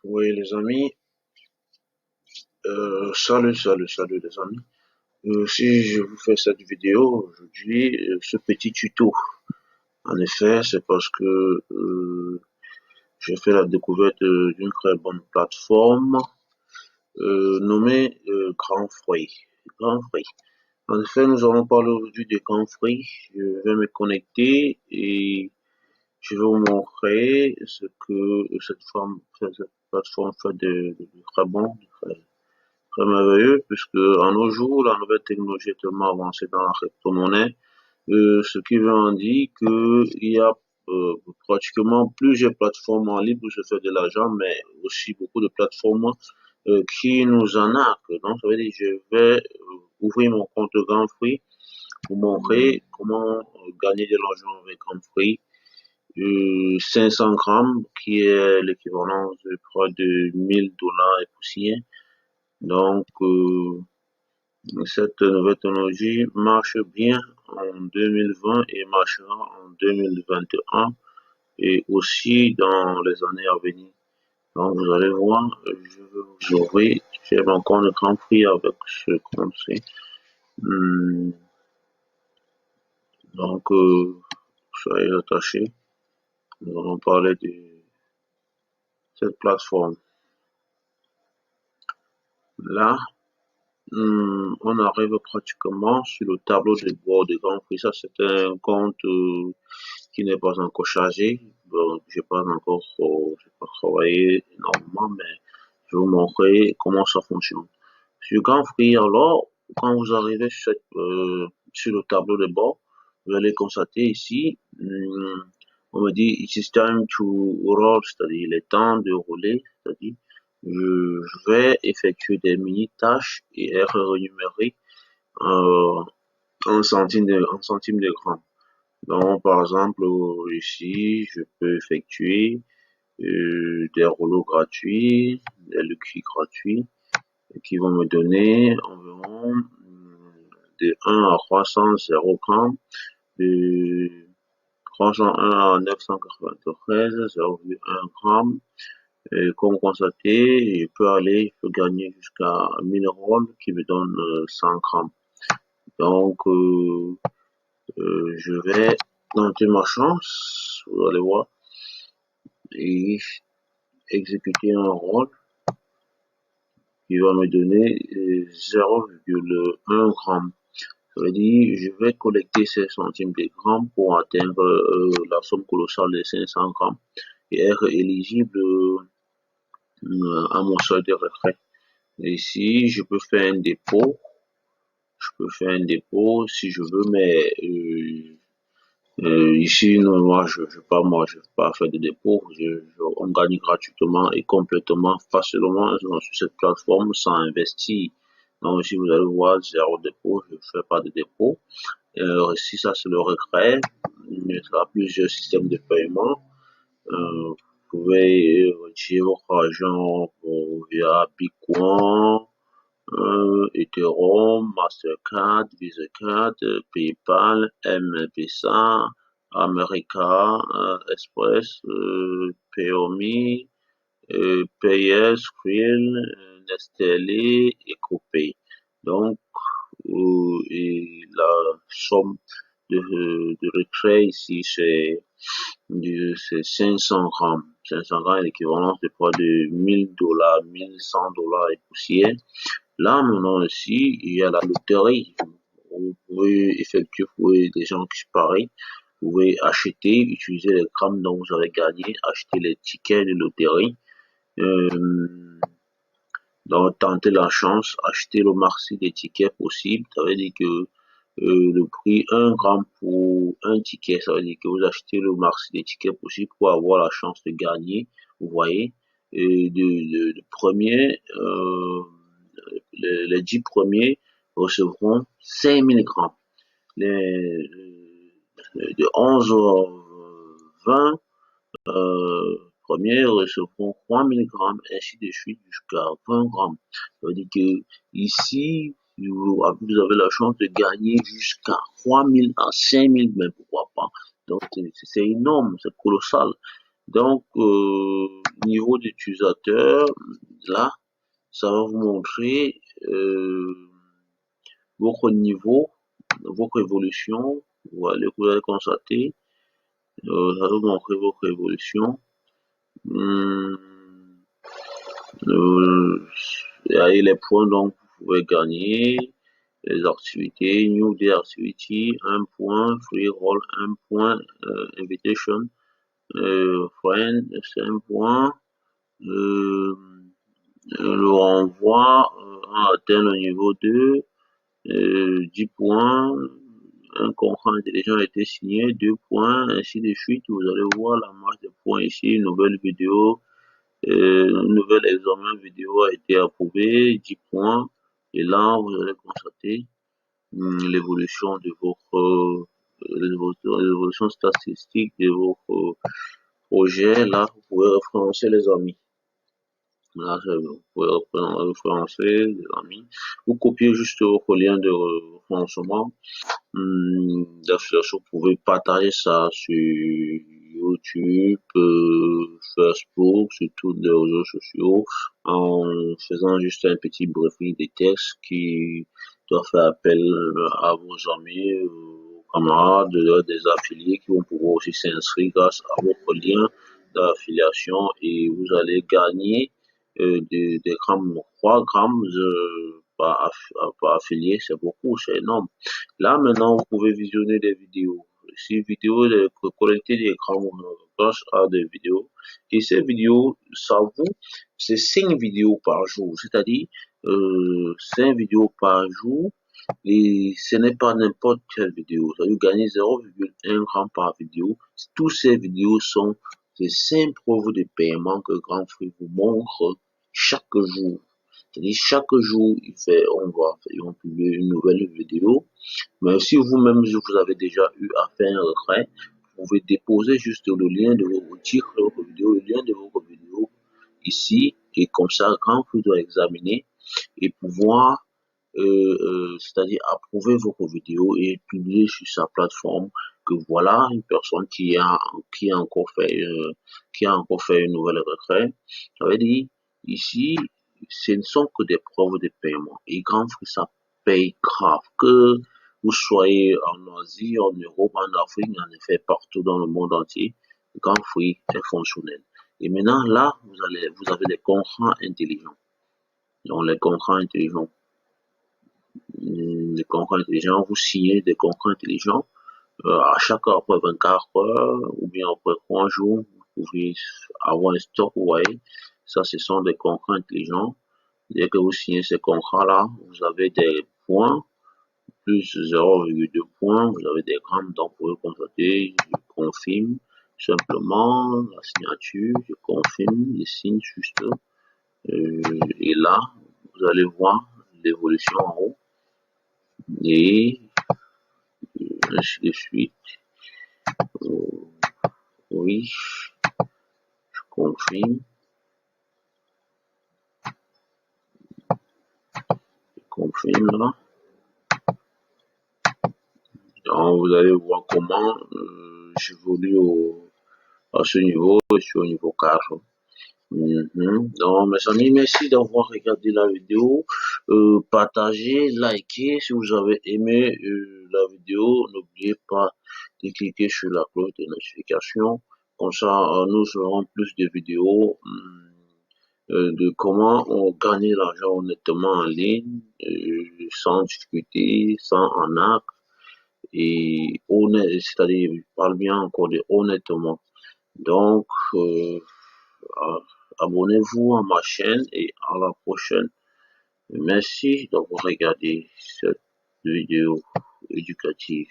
Oui, les amis, salut les amis. Si je vous fais cette vidéo aujourd'hui, ce petit tuto, en effet, c'est parce que j'ai fait la découverte d'une très bonne plateforme nommée Grand Fruit. Grand Fruit. En effet, nous allons parler aujourd'hui de Grand Fruit. Je vais me connecter et je vais vous montrer ce que cette plateforme fait de très bon, très merveilleux, puisque en nos jours, la nouvelle technologie est tellement avancée dans la crypto-monnaie, ce qui veut en dire qu'il y a pratiquement plusieurs plateformes en ligne pour se faire de l'argent, mais aussi beaucoup de plateformes qui nous en arquent. Donc, ça veut dire que je vais ouvrir mon compte Free pour montrer comment gagner de l'argent avec Free. 500 grammes, qui est l'équivalent, je crois, de 1000 $ et poussière. Donc, cette nouvelle technologie marche bien en 2020 et marchera en 2021 et aussi dans les années à venir. Donc vous allez voir, je vais vous ouvrir, j'ai mon compte de Grand Prix avec ce compte-ci. Hmm, Donc soyez attachés, nous allons parler de cette plateforme. Là, on arrive pratiquement sur le tableau de bord de Grand Prix. Ça, c'est un compte qui n'est pas encore chargé. Bon, j'ai pas travaillé énormément, mais je vais vous montrer comment ça fonctionne. Sur Grand Free, alors, quand vous arrivez sur le tableau de bord, vous allez constater ici, on me dit, it is time to roll, c'est-à-dire il est temps de rouler, c'est-à-dire je vais effectuer des mini-tâches et être rémunéré euh, en centimes de gramme. Donc, par exemple, ici, je peux effectuer des rouleaux gratuits, des liquides gratuits, qui vont me donner environ de 1 à 300 0 grammes, de 301 à 993 0,1 grammes. Et comme constaté, je peux gagner jusqu'à 1000 rolls qui me donne 100 grammes. Donc, je vais tenter ma chance, vous allez voir, et exécuter un rôle qui va me donner 0,1 gramme. Ça veut dire, je vais collecter ces centimes de grammes pour atteindre la somme colossale de 500 grammes et être éligible à mon solde de retrait. Ici, je peux faire un dépôt. Je peux faire un dépôt si je veux, mais ici, non, je vais pas faire de dépôt. On gagne gratuitement et complètement, facilement sur cette plateforme sans investir. Donc, ici, vous allez voir, zéro dépôt, je ne fais pas de dépôt. Si ça, c'est le regret. Il y a plusieurs systèmes de paiement. Vous pouvez retirer votre argent via Bitcoin, Ethereum, Mastercard, Visa Card, PayPal, M-Pesa, America, Express, Payomi, PS, Krill, Nestlé, EcoPay. Donc, et la somme de retrait ici, c'est 500 grammes. 500 grammes est l'équivalent de poids de 1000 $, 1100 $ et poussière. Là, maintenant, ici, il y a la loterie. Vous pouvez effectuer pour des gens qui parient. Vous pouvez acheter, utiliser les grammes dont vous avez gagné, acheter les tickets de loterie. Donc, tenter la chance, acheter le maxi des tickets possibles. Ça veut dire que le prix 1 gramme pour un ticket, ça veut dire que vous achetez le maxi des tickets possibles pour avoir la chance de gagner. Vous voyez, et de premier, les 10 premiers recevront 5000 grammes. Les, de 11 à 20 premiers recevront 3000 grammes, ainsi de suite jusqu'à 20 grammes. Ça veut dire que ici, vous avez la chance de gagner jusqu'à 3000 à 5000, mais pourquoi pas. Donc, c'est énorme, c'est colossal. Donc, niveau d'utilisateur, là, ça va vous montrer votre niveau, votre évolution. Vous allez constater, ça va vous montrer votre évolution. Hum, euh, et les points donc vous pouvez gagner, les activités, new day activity, un point, free roll, un point, invitation, friend, c'est un point, euh, le renvoi, on atteint le niveau 2, 10 points, un contrat intelligent a été signé, 2 points, ainsi de suite. Vous allez voir la marge de points ici, une nouvelle vidéo, un nouvel examen vidéo a été approuvé, 10 points. Et là, vous allez constater l'évolution de l'évolution statistique de votre projet. Là, vous pouvez référencer les amis. Là, vous pouvez référencer les amis. Vous copiez juste votre lien de référencement. Vous pouvez partager ça sur YouTube, Facebook, sur tous les réseaux sociaux, en faisant juste un petit briefing des textes qui doit faire appel à vos amis, aux camarades, des affiliés qui vont pouvoir aussi s'inscrire grâce à votre lien d'affiliation et vous allez gagner des grammes, 3 grammes par affilié, c'est beaucoup, c'est énorme. Là, maintenant, vous pouvez visionner des vidéos. Ces vidéos, collecter des grands grâce à des vidéos. Et ces vidéos, ça vous, c'est 5 vidéos par jour. C'est-à-dire, 5 vidéos par jour. Et ce n'est pas n'importe quelle vidéo. Ça veut gagner 0,1 gramme par vidéo. Toutes ces vidéos sont des simples preuves de paiement que Grand Free vous montre chaque jour. C'est-à-dire, chaque jour, ils vont publier une nouvelle vidéo. Mais si vous-même, vous avez déjà eu à faire un retrait, vous pouvez déposer juste le lien de votre titre de votre vidéo, le lien de votre vidéo ici, et comme ça, quand vous doit examiner et pouvoir, c'est-à-dire approuver votre vidéo et publier sur sa plateforme que voilà une personne qui a encore fait une nouvelle retrait. Ça veut dire, ici, ce ne sont que des preuves de paiement. Et quand ça paye grave, que vous soyez en Asie, en Europe, en Afrique, en effet, partout dans le monde entier, Grand Free est fonctionnel. Et maintenant, là, vous avez des contrats intelligents. Donc, les contrats intelligents, vous signez des contrats intelligents, à chaque heure, après 24 heures, ou bien après 3 jours, vous pouvez avoir un stock, vous voyez. Ça, ce sont des contrats intelligents. Dès que vous signez ces contrats-là, vous avez des points, plus 0,2 points, vous avez des grammes, donc vous pouvez constater, je confirme, simplement, la signature, je confirme, je signe juste, et là, vous allez voir l'évolution en haut, et ainsi de suite. Oui, je confirme, là. Donc, vous allez voir comment j'évolue à ce niveau, je suis au niveau 4. Donc, mes amis, merci d'avoir regardé la vidéo. Partagez, likez si vous avez aimé la vidéo. N'oubliez pas de cliquer sur la cloche de notification. Comme ça, nous aurons plus de vidéos de comment on gagne l'argent honnêtement en ligne, sans difficulté, sans arnaque et honnête, c'est-à-dire, je parle bien encore de honnêtement. Donc, abonnez-vous à ma chaîne et à la prochaine. Merci d'avoir regardé cette vidéo éducative.